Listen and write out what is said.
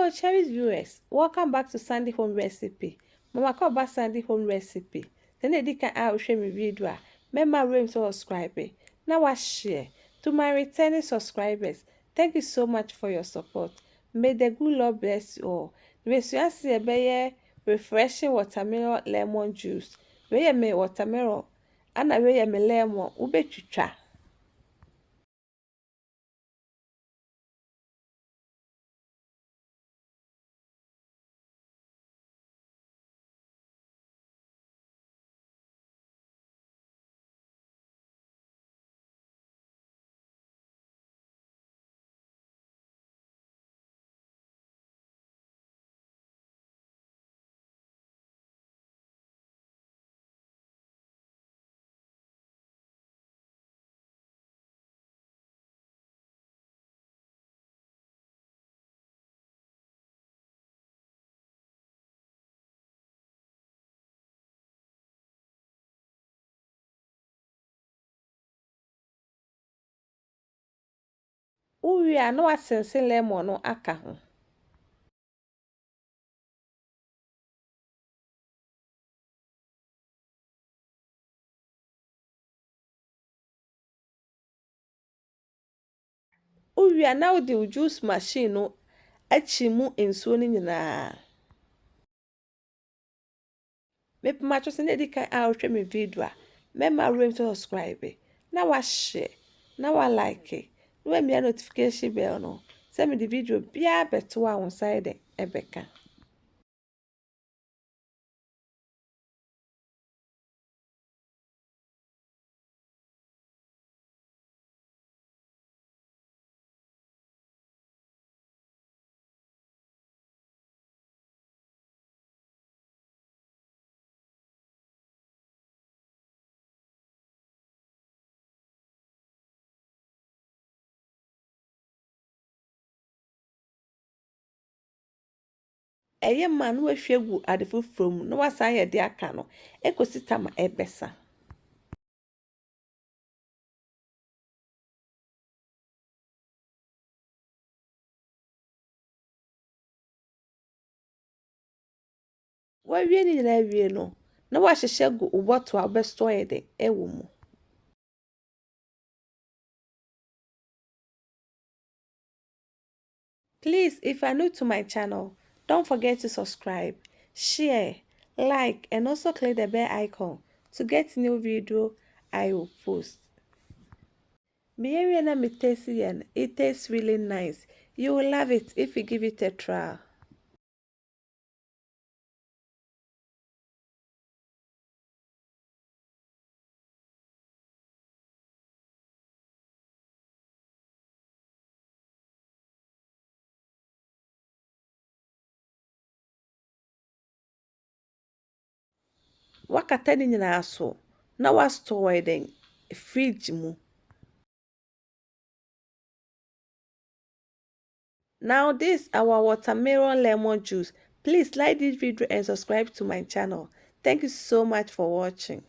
Hello, cherished viewers. Welcome back to Sandy Home Recipe. Mama call back Sandy Home Recipe. Then they can share my video. Remember to subscribe. Now I share. To my returning subscribers, thank you so much for your support. May the good Lord bless you all. May you see a refreshing watermelon lemon juice. Where me watermelon and where me lemon ube chicha. Uwi a na wasense lemon no aka ho. Uwi a na wode juice machine no achi mu nsuo no nyinaa. Mepema cho se na di kan a wohwe me video a mema room to subscribe. Na wa share, na wa like, na wa mia notification bell no. Se me di video bia beto a won side ebeka. Eye ma no ahwe gu ade foforo mu na wasan ye de aka no ekosita ma ebesa. Wa wie ni na wie no na wa hyehye gu uboto a besto ye de ewo mu. Please, if you are new to my channel, don't forget to subscribe, share, like, and also click the bell icon to get new video I will post. It tastes really nice. You will love it if you give it a try. Wakata ni nyinaa so na wa store den fridge mu. Now this our watermelon lemon juice. Please like this video and subscribe to my channel. Thank you so much for watching.